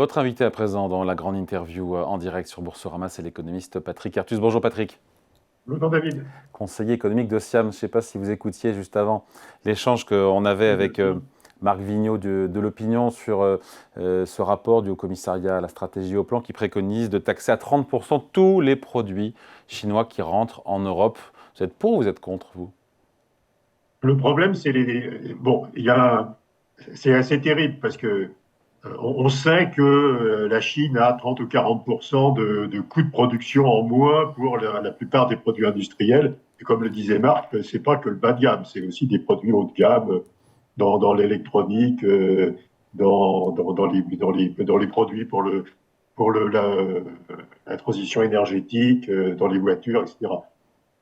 Votre invité à présent dans la grande interview en direct sur Boursorama, c'est l'économiste Patrick Artus. Bonjour Patrick. Bonjour David. Conseiller économique de Siam. Je ne sais pas si vous écoutiez juste avant l'échange qu'on avait Oui, bien avec sûr. Marc Vigneault de l'Opinion sur ce rapport du Haut Commissariat à la stratégie au plan qui préconise de taxer à 30% tous les produits chinois qui rentrent en Europe. Vous êtes pour ou vous êtes contre, vous? Le problème, c'est bon, c'est assez terrible parce que on sait que la Chine a 30 ou 40% de coûts de production en moins pour la plupart des produits industriels. Et comme le disait Marc, c'est pas que le bas de gamme, c'est aussi des produits haut de gamme dans l'électronique, dans les produits pour la transition énergétique, dans les voitures, etc.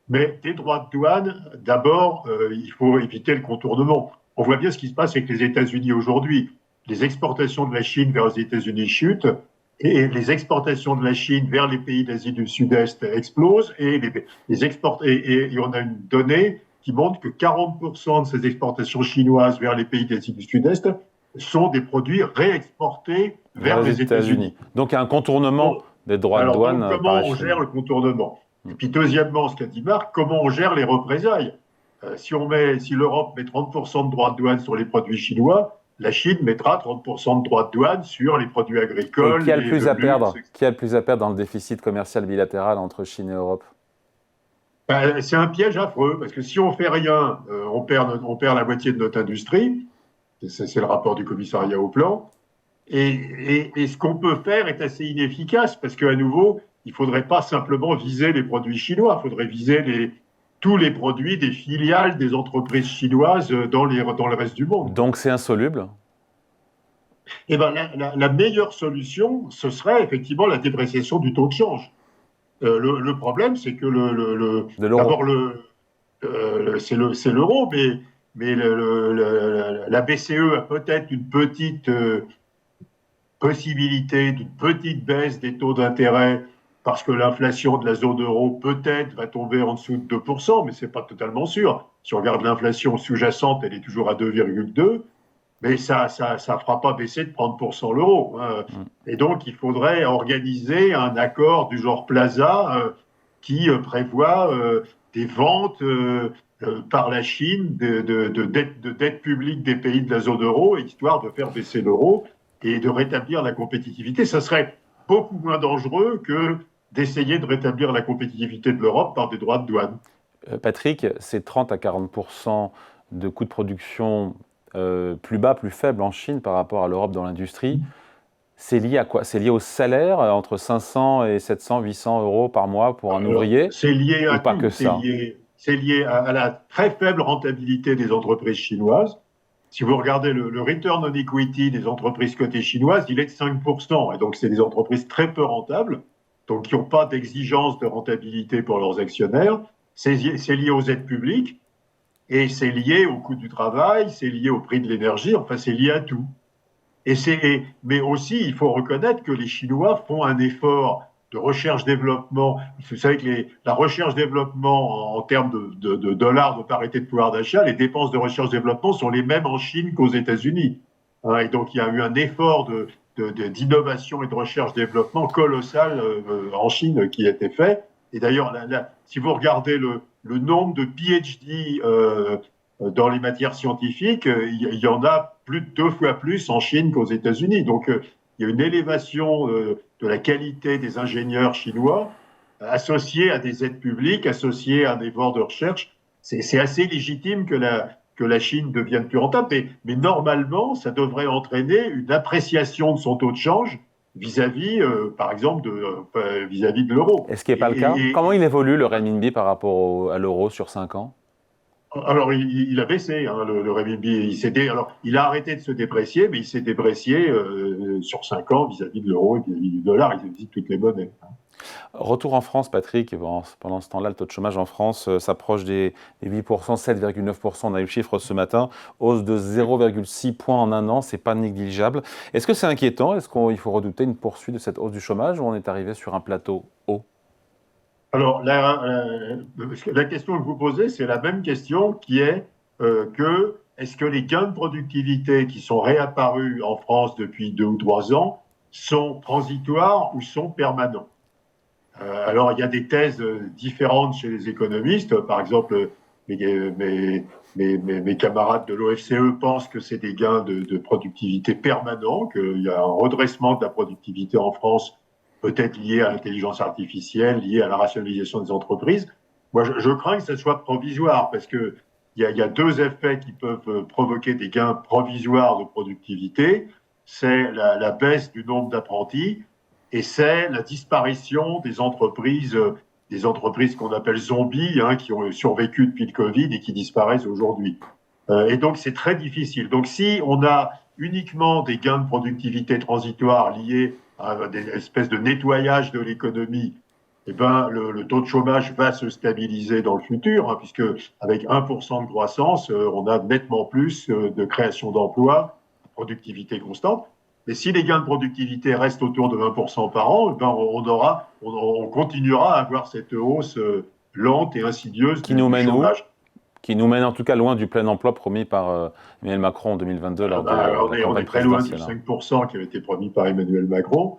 Mais des droits de douane, d'abord, il faut éviter le contournement. On voit bien ce qui se passe avec les États-Unis aujourd'hui. Les exportations de la Chine vers les États-Unis chutent et les exportations de la Chine vers les pays d'Asie du Sud-Est explosent et on a une donnée qui montre que 40% de ces exportations chinoises vers les pays d'Asie du Sud-Est sont des produits réexportés Vers vers les les États-Unis. États-Unis. Donc il y a un contournement Bon, des droits de alors, douane donc, par la comment on gère Chine. le contournement? Hmm. Et puis, deuxièmement, ce qu'a dit Marc, comment on gère les représailles? Si l'Europe met 30% de droits de douane sur les produits chinois, la Chine mettra 30% de droits de douane sur les produits Et qui agricoles a le et de plus à luxe, perdre? etc. Qui a le plus à perdre dans le déficit commercial bilatéral entre Chine et Europe? C'est un piège affreux, parce que si on fait rien, on perd la moitié de notre industrie. C'est le rapport du commissariat au plan. Et ce qu'on peut faire est assez inefficace parce qu'à nouveau, il ne faudrait pas simplement viser les produits chinois, il faudrait viser tous les produits des filiales des entreprises chinoises dans le reste du monde, quoi. Donc c'est insoluble. Et ben, la meilleure solution, ce serait effectivement la dépréciation du taux de change. Le problème, c'est que De l'euro. d'abord, c'est l'euro, mais la BCE a peut-être une petite possibilité d'une petite baisse des taux d'intérêt parce que l'inflation de la zone euro peut-être va tomber en dessous de 2%, mais ce n'est pas totalement sûr. Si on regarde l'inflation sous-jacente, elle est toujours à 2,2, mais ça ne fera pas baisser de 30% l'euro, hein. Mm. Et donc, il faudrait organiser un accord du genre Plaza qui prévoit des ventes par la Chine de dettes publiques des pays de la zone euro, histoire de faire baisser l'euro et de rétablir la compétitivité. Ça serait beaucoup moins dangereux que d'essayer de rétablir la compétitivité de l'Europe par des droits de douane. Patrick, c'est 30 à 40% de coûts de production plus bas, plus faibles en Chine par rapport à l'Europe dans l'industrie. C'est lié à quoi? C'est lié au salaire, entre 500 et 700, 800 euros par mois pour un Alors, ouvrier, c'est lié ou à pas que tout. ça? C'est lié à la très faible rentabilité des entreprises chinoises. Si vous regardez le return on equity des entreprises cotées chinoises, il est de 5%. Et donc, c'est des entreprises très peu rentables, donc qui n'ont pas d'exigence de rentabilité pour leurs actionnaires. C'est lié aux aides publiques et c'est lié au coût du travail, c'est lié au prix de l'énergie, enfin, c'est lié à tout. Mais aussi, il faut reconnaître que les Chinois font un effort de recherche-développement. Vous savez que la recherche-développement en termes de dollars de parité de pouvoir d'achat, les dépenses de recherche-développement sont les mêmes en Chine qu'aux États-Unis, hein. Et donc, il y a eu un effort d'innovation et de recherche-développement colossal en Chine qui a été fait. Et d'ailleurs, si vous regardez le nombre de PhD dans les matières scientifiques, il y en a plus de 2 fois plus en Chine qu'aux États-Unis. Donc, il y a une élévation de la qualité des ingénieurs chinois associée à des aides publiques, associée à un effort de recherche. C'est assez légitime que la Chine devienne plus rentable, mais normalement, ça devrait entraîner une appréciation de son taux de change vis-à-vis, par exemple, vis-à-vis de l'euro. Et ce qui n'est pas le cas. Comment il évolue le renminbi par rapport à l'euro sur 5 ans? Alors, il a baissé, hein, le renminbi. Alors, il a arrêté de se déprécier, mais il s'est déprécié sur 5 ans vis-à-vis de l'euro et vis-à-vis du dollar, vis-à-vis de toutes les monnaies. Retour en France, Patrick. Bon, pendant ce temps-là, le taux de chômage en France s'approche des 8%, 7,9%. On a eu le chiffre ce matin, hausse de 0,6 points en un an, c'est pas négligeable. Est-ce que c'est inquiétant? Est-ce qu'il faut redouter une poursuite de cette hausse du chômage ou on est arrivé sur un plateau haut? Alors, la question que vous posez, c'est la même question qui est est-ce que les gains de productivité qui sont réapparus en France depuis 2 ou 3 ans sont transitoires ou sont permanents. Alors, il y a des thèses différentes chez les économistes. Par exemple, mes camarades de l'OFCE pensent que c'est des gains de productivité permanents, qu'il y a un redressement de la productivité en France, peut-être lié à l'intelligence artificielle, lié à la rationalisation des entreprises. Moi, je crains que ce soit provisoire, parce que il y a deux effets qui peuvent provoquer des gains provisoires de productivité. C'est la baisse du nombre d'apprentis et c'est la disparition des entreprises qu'on appelle zombies, hein, qui ont survécu depuis le Covid et qui disparaissent aujourd'hui. Et donc, c'est très difficile. Donc, si on a uniquement des gains de productivité transitoires liés à des espèces de nettoyage de l'économie, eh ben, le taux de chômage va se stabiliser dans le futur, hein, puisque avec 1% de croissance, on a nettement plus de création d'emplois, productivité constante. Mais si les gains de productivité restent autour de 20% par an, ben on continuera à avoir cette hausse lente et insidieuse Qui nous du mène où? chômage. Qui nous mène en tout cas loin du plein emploi promis par Emmanuel Macron en 2022 lors de la On campagne est très loin du présidentielle. 5% qui avait été promis par Emmanuel Macron.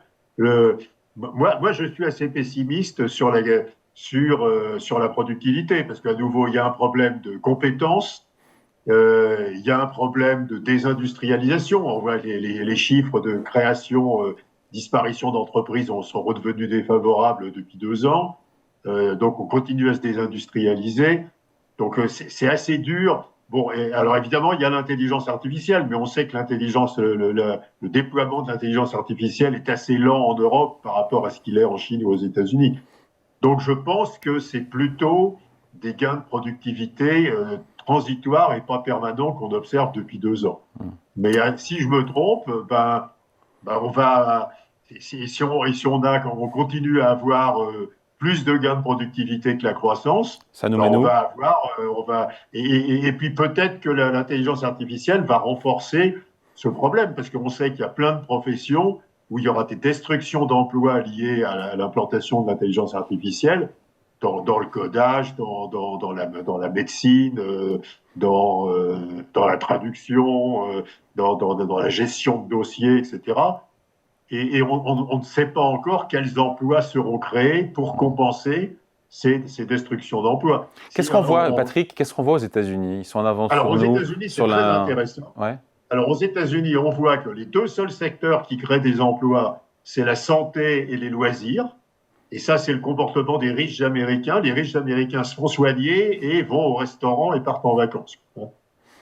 Moi, je suis assez pessimiste sur la productivité, parce qu'à nouveau, il y a un problème de compétences. Il y a un problème de désindustrialisation. On voit les chiffres de création, disparition d'entreprises sont redevenus défavorables depuis 2 ans. Donc, on continue à se désindustrialiser. Donc, c'est assez dur. Bon, alors évidemment, il y a l'intelligence artificielle, mais on sait que le déploiement de l'intelligence artificielle est assez lent en Europe par rapport à ce qu'il est en Chine ou aux États-Unis. Donc, je pense que c'est plutôt des gains de productivité transitoires et pas permanents qu'on observe depuis 2 ans. Mais si je me trompe, on va, si on continue à avoir plus de gains de productivité que la croissance, Ça nous mène on où? va avoir, et puis peut-être que l'intelligence artificielle va renforcer ce problème, parce qu'on sait qu'il y a plein de professions où il y aura des destructions d'emplois liées à l'implantation de l'intelligence artificielle, dans le codage, dans la médecine, dans la traduction, dans la gestion de dossiers, etc. Et on ne sait pas encore quels emplois seront créés pour compenser ces destructions d'emplois. Qu'est-ce qu'on voit, Patrick? Qu'est-ce qu'on voit aux États-Unis? Ils sont en avance Alors sur aux nous, États-Unis, c'est sur très la. intéressant. Ouais. Alors aux États-Unis, on voit que les deux seuls secteurs qui créent des emplois, c'est la santé et les loisirs. Et ça, c'est le comportement des riches Américains. Les riches Américains se font soigner et vont au restaurant et partent en vacances.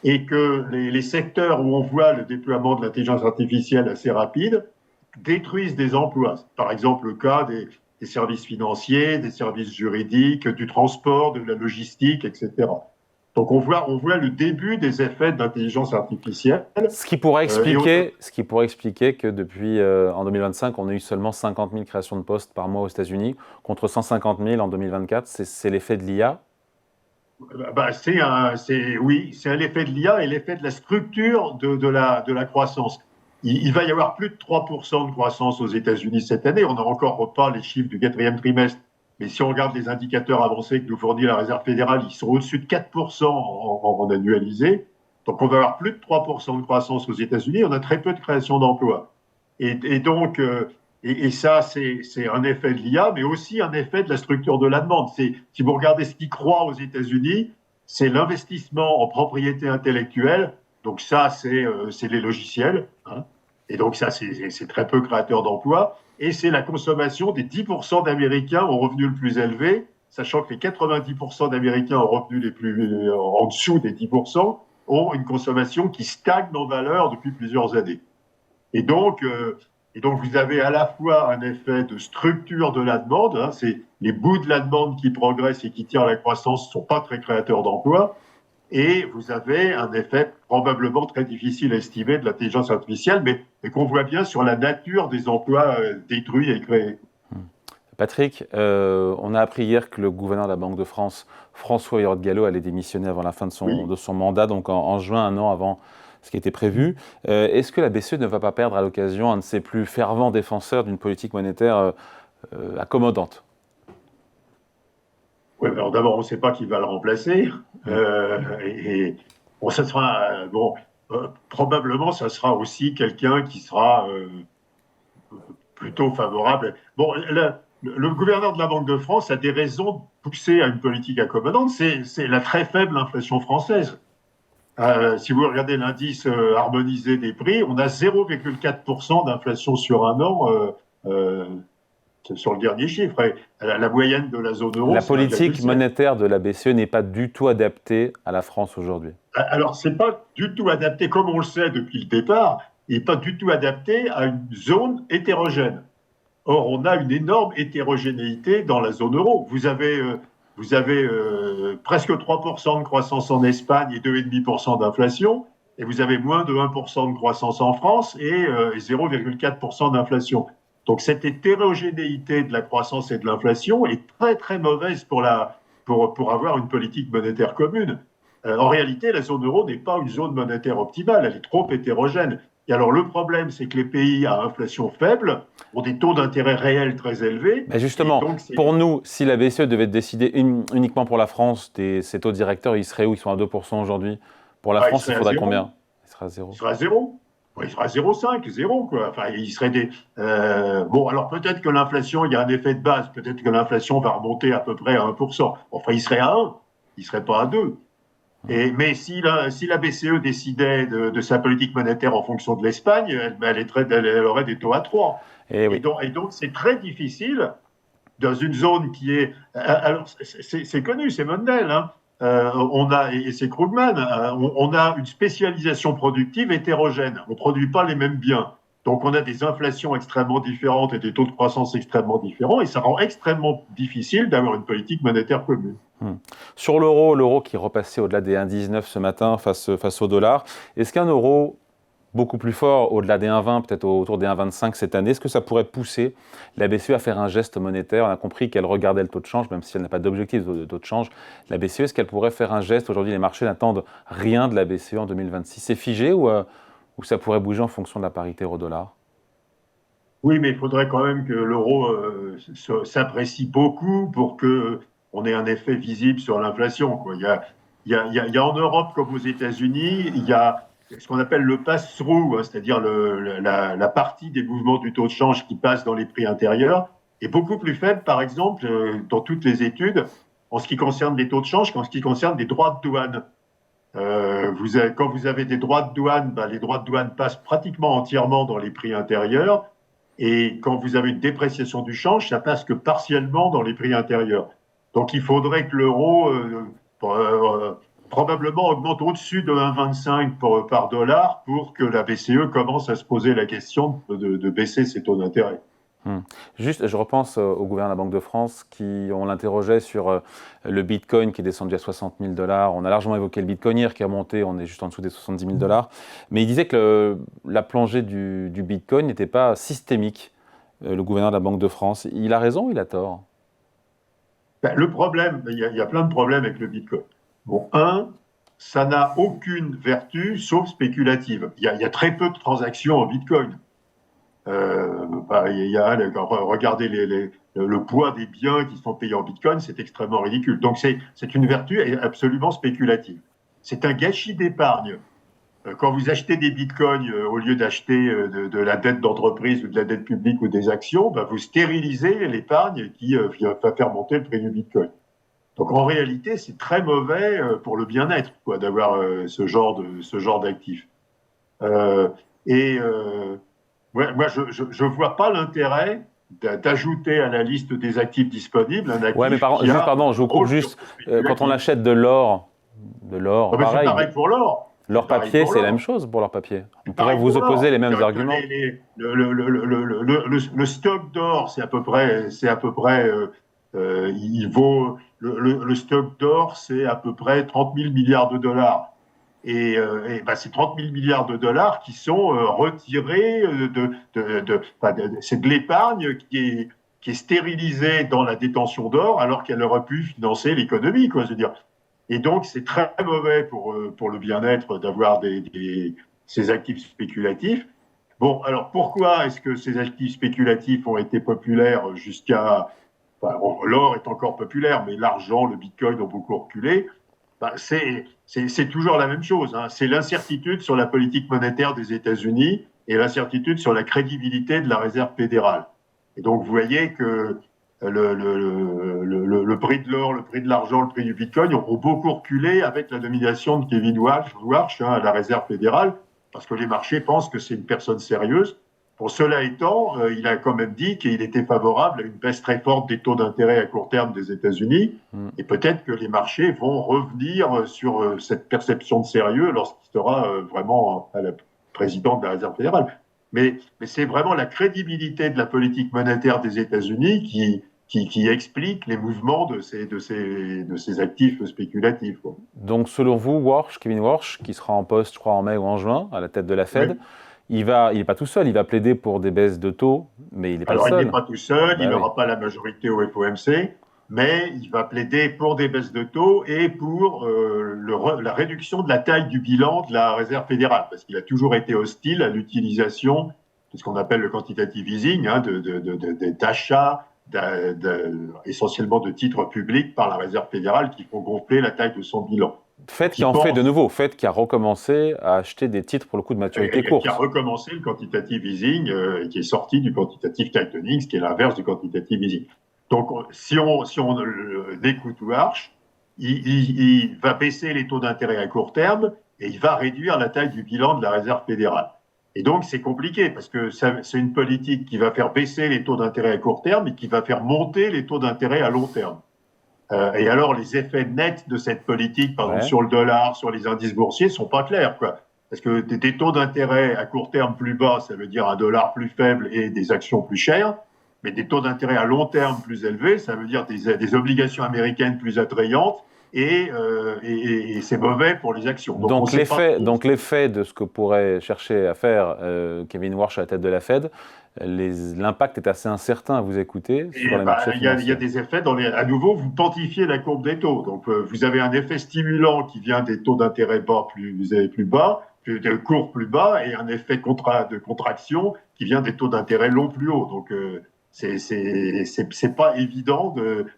Et que les secteurs où on voit le déploiement de l'intelligence artificielle assez rapide détruisent des emplois. Par exemple, le cas des services financiers, des services juridiques, du transport, de la logistique, etc. Donc on voit le début des effets de l'intelligence artificielle. Ce qui pourrait expliquer que depuis en 2025, on a eu seulement 50 000 créations de postes par mois aux États-Unis, contre 150 000 en 2024. C'est l'effet de l'IA. Oui, c'est l'effet de l'IA et l'effet de la structure de la croissance. Il va y avoir plus de 3% de croissance aux États-Unis cette année. On n'a encore pas les chiffres du quatrième trimestre. Mais si on regarde les indicateurs avancés que nous fournit la Réserve fédérale, ils sont au-dessus de 4% en annualisé. Donc on va avoir plus de 3% de croissance aux États-Unis. On a très peu de création d'emplois. Et donc, ça, c'est un effet de l'IA, mais aussi un effet de la structure de la demande. Si vous regardez ce qui croît aux États-Unis, c'est l'investissement en propriété intellectuelle. Donc ça, c'est les logiciels. Hein. Et donc ça, c'est très peu créateur d'emplois. Et c'est la consommation des 10% d'Américains aux revenus le plus élevé, sachant que les 90% d'Américains aux revenus les plus en dessous des 10% ont une consommation qui stagne en valeur depuis plusieurs années. Et donc, vous avez à la fois un effet de structure de la demande, hein, c'est les bouts de la demande qui progressent et qui tirent la croissance ne sont pas très créateurs d'emplois, et vous avez un effet probablement très difficile à estimer de l'intelligence artificielle, mais qu'on voit bien sur la nature des emplois détruits et créés. Patrick, on a appris hier que le gouverneur de la Banque de France, François Hurtado, allait démissionner avant la fin de son mandat, donc en juin, un an avant ce qui était prévu. Est-ce que la BCE ne va pas perdre à l'occasion un de ses plus fervents défenseurs d'une politique monétaire accommodante? Oui, alors d'abord, on ne sait pas qui va le remplacer. Ça sera, probablement, ça sera aussi quelqu'un qui sera plutôt favorable. Bon, le gouverneur de la Banque de France a des raisons de pousser à une politique accommodante. C'est la très faible inflation française. Si vous regardez l'indice harmonisé des prix, on a 0,4% d'inflation sur un an euh, sur le dernier chiffre. Et la moyenne de la zone euro, La c'est politique 1,7. monétaire de la BCE n'est pas du tout adaptée à la France aujourd'hui. Alors, c'est pas du tout adapté, comme on le sait depuis le départ, et pas du tout adapté à une zone hétérogène. Or, on a une énorme hétérogénéité dans la zone euro. Vous avez presque 3% de croissance en Espagne et 2,5% d'inflation, et vous avez moins de 1% de croissance en France et 0,4% d'inflation. Donc cette hétérogénéité de la croissance et de l'inflation est très très mauvaise pour avoir une politique monétaire commune. En réalité, la zone euro n'est pas une zone monétaire optimale, elle est trop hétérogène. Et alors le problème, c'est que les pays à inflation faible ont des taux d'intérêt réels très élevés. Mais justement, Donc pour nous, si la BCE devait décider uniquement pour la France, ces taux directeurs, ils seraient où? Ils sont à 2% aujourd'hui. Pour la France, il faudrait combien? Il sera à zéro. Il sera à zéro. Il sera à 0,5, zéro, quoi. Enfin, il serait des. Bon, alors peut-être que l'inflation, il y a un effet de base. Peut-être que l'inflation va remonter à peu près à 1%. Enfin, il serait à 1. Il ne serait pas à 2. Mais si la BCE décidait de sa politique monétaire en fonction de l'Espagne, elle aurait des taux à 3. Et oui. Et donc, c'est très difficile dans une zone qui est. Alors, c'est connu, c'est Mundell, hein. Et c'est Krugman, on a une spécialisation productive hétérogène. On ne produit pas les mêmes biens. Donc, on a des inflations extrêmement différentes et des taux de croissance extrêmement différents, et ça rend extrêmement difficile d'avoir une politique monétaire commune. Sur l'euro qui est repassé au-delà des 1,19 ce matin face au dollar, est-ce qu'un euro beaucoup plus fort, au-delà des 1,20, peut-être autour des 1,25 cette année, est-ce que ça pourrait pousser la BCE à faire un geste monétaire? On a compris qu'elle regardait le taux de change, même si elle n'a pas d'objectif de taux de change. La BCE, est-ce qu'elle pourrait faire un geste? Aujourd'hui, les marchés n'attendent rien de la BCE en 2026. C'est figé ou ça pourrait bouger en fonction de la parité euro-dollar? Oui, mais il faudrait quand même que l'euro s'apprécie beaucoup pour qu'on ait un effet visible sur l'inflation, quoi. Il y a en Europe comme aux États-Unis, il y a ce qu'on appelle le pass-through, hein, c'est-à-dire la partie des mouvements du taux de change qui passe dans les prix intérieurs, est beaucoup plus faible, par exemple, dans toutes les études, en ce qui concerne les taux de change qu'en ce qui concerne les droits de douane. Quand vous avez des droits de douane, les droits de douane passent pratiquement entièrement dans les prix intérieurs. Et quand vous avez une dépréciation du change, ça passe que partiellement dans les prix intérieurs. Donc il faudrait que l'euro probablement augmente au-dessus de 1,25 par dollar pour que la BCE commence à se poser la question de baisser ses taux d'intérêt. Juste, je repense au gouverneur de la Banque de France on l'interrogeait sur le Bitcoin qui est descendu à 60 000 $. On a largement évoqué le Bitcoin hier qui a monté, on est juste en dessous des 70 000 $. Mais il disait que la plongée du Bitcoin n'était pas systémique, le gouverneur de la Banque de France. Il a raison ou il a tort? Le problème, il y a plein de problèmes avec le Bitcoin. Bon, ça n'a aucune vertu sauf spéculative. Il y a très peu de transactions en Bitcoin. Regardez le poids des biens qui sont payés en Bitcoin, c'est extrêmement ridicule. Donc c'est une vertu absolument spéculative. C'est un gâchis d'épargne. Quand vous achetez des bitcoins, au lieu d'acheter de la dette d'entreprise ou de la dette publique ou des actions, vous stérilisez l'épargne qui va faire monter le prix du bitcoin. Donc en réalité, c'est très mauvais pour le bien-être d'avoir ce genre d'actifs. Ouais, moi, je ne vois pas l'intérêt d'ajouter à la liste des actifs disponibles un actif. Ouais, mais pardon, je vous coupe juste. Quand on achète de l'or, c'est pareil pour l'or. L'or papier, c'est la même chose pour l'or papier. On pourrait vous opposer les mêmes arguments. Le stock d'or, c'est à peu près, il vaut le stock d'or, c'est à peu près 30 000 milliards de dollars. Et c'est 30 000 milliards de dollars qui sont retirés c'est de l'épargne qui est stérilisée dans la détention d'or alors qu'elle aurait pu financer l'économie, quoi. Je veux dire. Et donc, c'est très mauvais pour le bien-être d'avoir ces actifs spéculatifs. Bon, alors pourquoi est-ce que ces actifs spéculatifs ont été populaires jusqu'à... l'or est encore populaire, mais l'argent, le bitcoin ont beaucoup reculé. C'est toujours la même chose, hein. C'est l'incertitude sur la politique monétaire des États-Unis et l'incertitude sur la crédibilité de la réserve fédérale. Et donc, vous voyez que le prix de l'or, le prix de l'argent, le prix du bitcoin ont beaucoup reculé avec la nomination de Kevin Warsh à la réserve fédérale, parce que les marchés pensent que c'est une personne sérieuse. Pour cela étant, il a quand même dit qu'il était favorable à une baisse très forte des taux d'intérêt à court terme des États-Unis. Et peut-être que les marchés vont revenir sur cette perception de sérieux lorsqu'il sera vraiment à la présidente de la Réserve fédérale. Mais c'est vraiment la crédibilité de la politique monétaire des États-Unis qui explique les mouvements de ces actifs spéculatifs. Donc, selon vous, Kevin Warsh, qui sera en poste, je crois, en mai ou en juin, à la tête de la Fed, Oui. il n'est pas tout seul, il va plaider pour des baisses de taux, mais il n'est pas le seul. Alors, il n'est pas tout seul, il oui. n'aura pas la majorité au FOMC, mais il va plaider pour des baisses de taux et pour la réduction de la taille du bilan de la Réserve fédérale, parce qu'il a toujours été hostile à l'utilisation de ce qu'on appelle le quantitative easing, d'achats essentiellement de titres publics par la Réserve fédérale qui font gonfler la taille de son bilan. Fed qui en fait de nouveau, Fed qui a recommencé à acheter des titres pour le coup de maturité courte. Qui a recommencé le quantitative easing et qui est sorti du quantitative tightening, ce qui est l'inverse du quantitative easing. Donc, si on écoute Warsh, il va baisser les taux d'intérêt à court terme et il va réduire la taille du bilan de la Réserve fédérale. Et donc, c'est compliqué parce que c'est une politique qui va faire baisser les taux d'intérêt à court terme et qui va faire monter les taux d'intérêt à long terme. Et alors, les effets nets de cette politique, par exemple sur le dollar, sur les indices boursiers, sont pas clairs, quoi. Parce que des taux d'intérêt à court terme plus bas, ça veut dire un dollar plus faible et des actions plus chères. Mais des taux d'intérêt à long terme plus élevés, ça veut dire des obligations américaines plus attrayantes. Et c'est mauvais pour les actions. Donc l'effet de ce que pourrait chercher à faire Kevin Warsh à la tête de la Fed, l'impact est assez incertain à vous écouter sur les marchés financiers. Il y a des effets, à nouveau, vous quantifiez la courbe des taux. Donc vous avez un effet stimulant qui vient des taux d'intérêt bas plus bas, de cours plus bas, et un effet de contraction qui vient des taux d'intérêt longs plus hauts. Donc c'est pas évident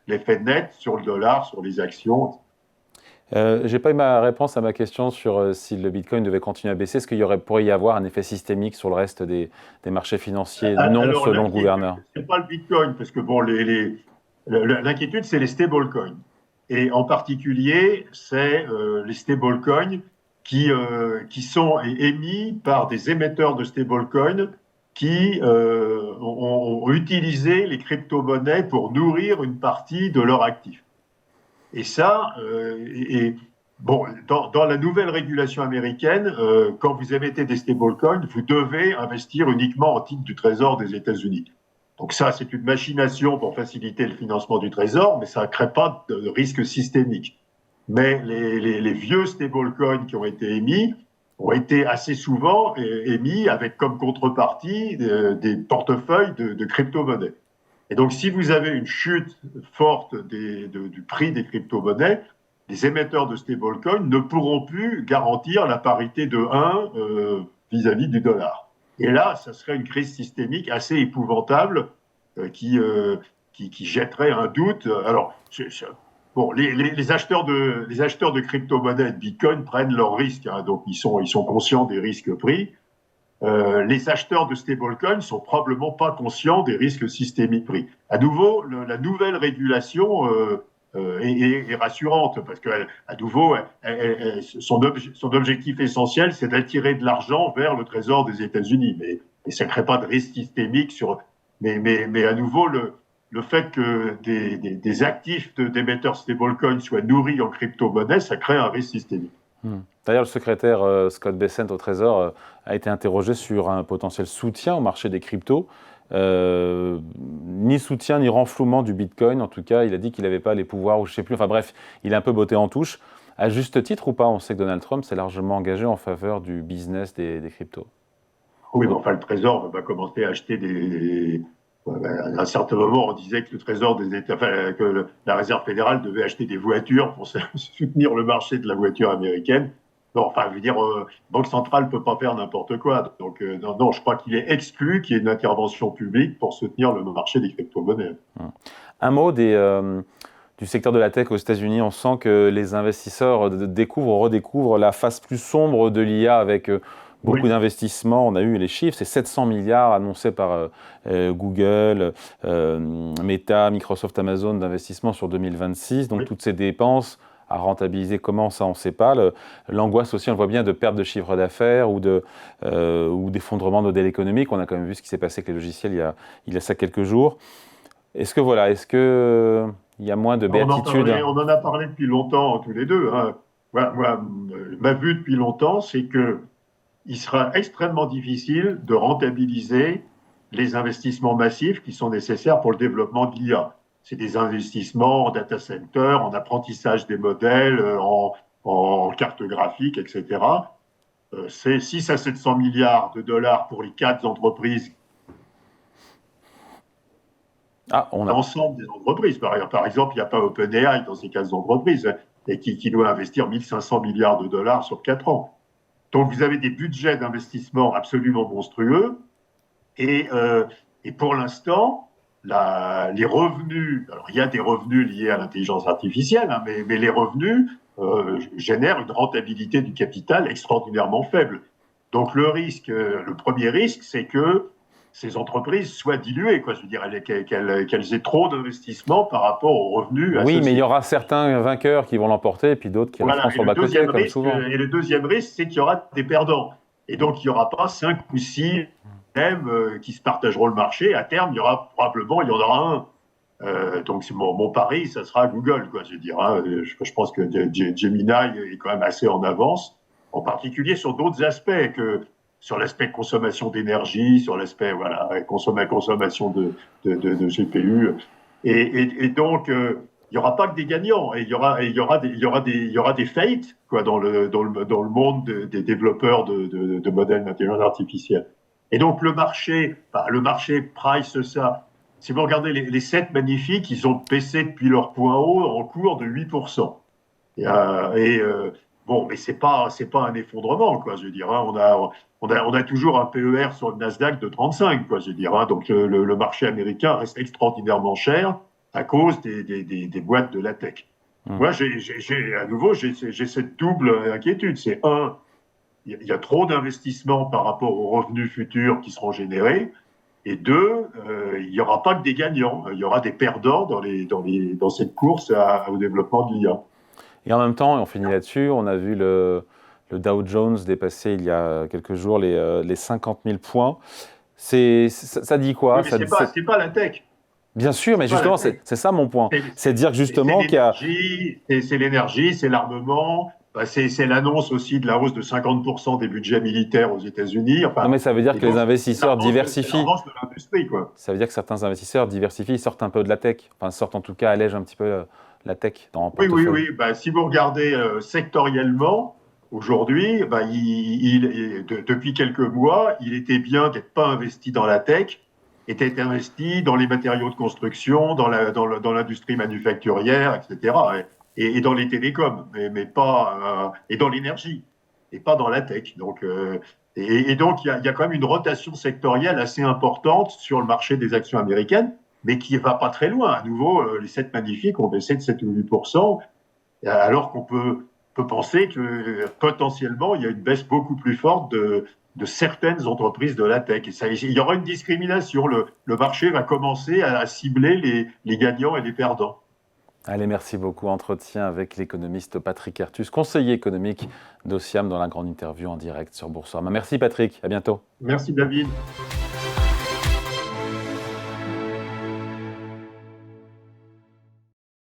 l'effet net sur le dollar, sur les actions. J'ai pas eu ma réponse à ma question sur si le Bitcoin devait continuer à baisser. Est-ce qu'il pourrait y avoir un effet systémique sur le reste des marchés financiers selon le gouverneur? C'est pas le Bitcoin, parce que bon, l'inquiétude, c'est les stablecoins. Et en particulier, c'est les stablecoins qui sont émis par des émetteurs de stablecoins qui ont utilisé les crypto-monnaies pour nourrir une partie de leur actif. Et ça, dans la nouvelle régulation américaine, quand vous émettez des stablecoins, vous devez investir uniquement en titres du Trésor des États-Unis. Donc ça, c'est une machination pour faciliter le financement du Trésor, mais ça ne crée pas de risque systémique. Mais les vieux stablecoins qui ont été émis ont été assez souvent émis avec comme contrepartie des portefeuilles de crypto-monnaies. Et donc, si vous avez une chute forte du prix des crypto-monnaies, les émetteurs de stablecoins ne pourront plus garantir la parité de 1 vis-à-vis du dollar. Et là, ça serait une crise systémique assez épouvantable qui jetterait un doute. Alors, les acheteurs de crypto-monnaies de Bitcoin prennent leurs risques, hein, donc ils sont conscients des risques pris. Les acheteurs de stablecoins sont probablement pas conscients des risques systémiques pris. À nouveau, la nouvelle régulation est rassurante parce que, à nouveau, son objectif essentiel, c'est d'attirer de l'argent vers le Trésor des États-Unis. Mais ça ne crée pas de risque systémique mais à nouveau, le fait que des actifs d'émetteurs stablecoins soient nourris en crypto-monnaie, ça crée un risque systémique. D'ailleurs, le secrétaire Scott Bessent au Trésor a été interrogé sur un potentiel soutien au marché des cryptos. Ni soutien ni renflouement du Bitcoin. En tout cas, il a dit qu'il n'avait pas les pouvoirs, ou je ne sais plus. Enfin bref, il a un peu botté en touche. À juste titre ou pas, on sait que Donald Trump s'est largement engagé en faveur du business des cryptos. Oui, mais enfin, le Trésor va commencer à acheter à un certain moment, on disait que le Trésor des États, que la Réserve fédérale devait acheter des voitures pour soutenir le marché de la voiture américaine. Non, enfin, je veux dire, Banque centrale ne peut pas faire n'importe quoi. Donc, non, je crois qu'il est exclu qu'il y ait une intervention publique pour soutenir le marché des crypto-monnaies. Un mot du secteur de la tech aux États-Unis. On sent que les investisseurs redécouvrent la face plus sombre de l'IA avec beaucoup d'investissements, on a eu les chiffres, c'est 700 milliards annoncés par Google, Meta, Microsoft, Amazon d'investissements sur 2026. Donc toutes ces dépenses à rentabiliser, comment ça, on ne sait pas. L'angoisse aussi, on le voit bien, de perte de chiffre d'affaires ou d'effondrement de modèles économiques. On a quand même vu ce qui s'est passé avec les logiciels il y a ça quelques jours. Est-ce que il y a moins de béatitude? On en a parlé depuis longtemps, tous les deux. Hein. Ma vue depuis longtemps, c'est qu'il sera extrêmement difficile de rentabiliser les investissements massifs qui sont nécessaires pour le développement de l'IA. C'est des investissements en data center, en apprentissage des modèles, en carte graphique, etc. C'est 6 à 700 milliards de dollars pour les 4 entreprises. L'ensemble des entreprises. Par exemple, il n'y a pas OpenAI dans ces 4 entreprises et qui doit investir 1500 milliards de dollars sur 4 ans. Donc, vous avez des budgets d'investissement absolument monstrueux et pour l'instant, les revenus, alors il y a des revenus liés à l'intelligence artificielle, hein, mais les revenus génèrent une rentabilité du capital extraordinairement faible. Donc le premier risque, c'est que ces entreprises soient diluées, quoi. Je veux dire, qu'elles aient trop d'investissements par rapport aux revenus. Oui, mais il y aura certains vainqueurs qui vont l'emporter et puis d'autres qui resteront sur le bas-côté, comme souvent. Et le deuxième risque, c'est qu'il y aura des perdants. Et donc, il n'y aura pas 5 ou 6 qui se partageront le marché. À terme, il y en aura un. Donc, mon pari, ça sera Google, quoi. Je veux dire, hein. Je pense que Gemini est quand même assez en avance, en particulier sur d'autres aspects que sur l'aspect consommation d'énergie, sur l'aspect consommation de GPU. Et donc, il n'y aura pas que des gagnants. Et il y aura des fates, quoi, dans le monde des développeurs de modèles d'intelligence artificielle. Et donc, le marché price ça. Si vous regardez les 7 magnifiques, ils ont baissé depuis leur point haut en cours de 8%. Bon, mais c'est pas un effondrement, quoi. Je veux dire, hein. On a toujours un PER sur le Nasdaq de 35, quoi. Je veux dire, hein. Donc le marché américain reste extraordinairement cher à cause des boîtes de la tech. Moi, à nouveau, j'ai cette double inquiétude. C'est il y a trop d'investissements par rapport aux revenus futurs qui seront générés. Et 2, il n'y aura pas que des gagnants. Il y aura des perdants dans cette course au développement de l'IA. Et en même temps, et on finit là-dessus, on a vu le Dow Jones dépasser il y a quelques jours les 50 000 points. Ça dit quoi? Oui, mais c'est pas la tech. Bien sûr, mais justement, c'est ça mon point. C'est de dire justement qu'il y a... C'est l'énergie, c'est l'armement, c'est l'annonce aussi de la hausse de 50% des budgets militaires aux États-Unis. Enfin, non, mais ça veut dire que les investisseurs diversifient. De l'industrie, quoi. Ça veut dire que certains investisseurs diversifient, sortent un peu de la tech. Enfin, sortent en tout cas, allègent un petit peu la tech dans le portefeuille. Oui. Si vous regardez sectoriellement, aujourd'hui, depuis quelques mois, il était bien d'être pas investi dans la tech, était investi dans les matériaux de construction, dans l'industrie manufacturière, etc. Et dans les télécoms, mais pas et dans l'énergie, et pas dans la tech. Donc, donc il y a quand même une rotation sectorielle assez importante sur le marché des actions américaines, mais qui ne va pas très loin. À nouveau, les 7 magnifiques ont baissé de 7 ou 8%, alors qu'on peut penser que potentiellement, il y a une baisse beaucoup plus forte de certaines entreprises de la tech. Et il y aura une discrimination. Le marché va commencer à cibler les gagnants et les perdants. Allez, merci beaucoup. Entretien avec l'économiste Patrick Artus, conseiller économique d'Ociam dans la grande interview en direct sur Boursorama. Merci Patrick, à bientôt. Merci David.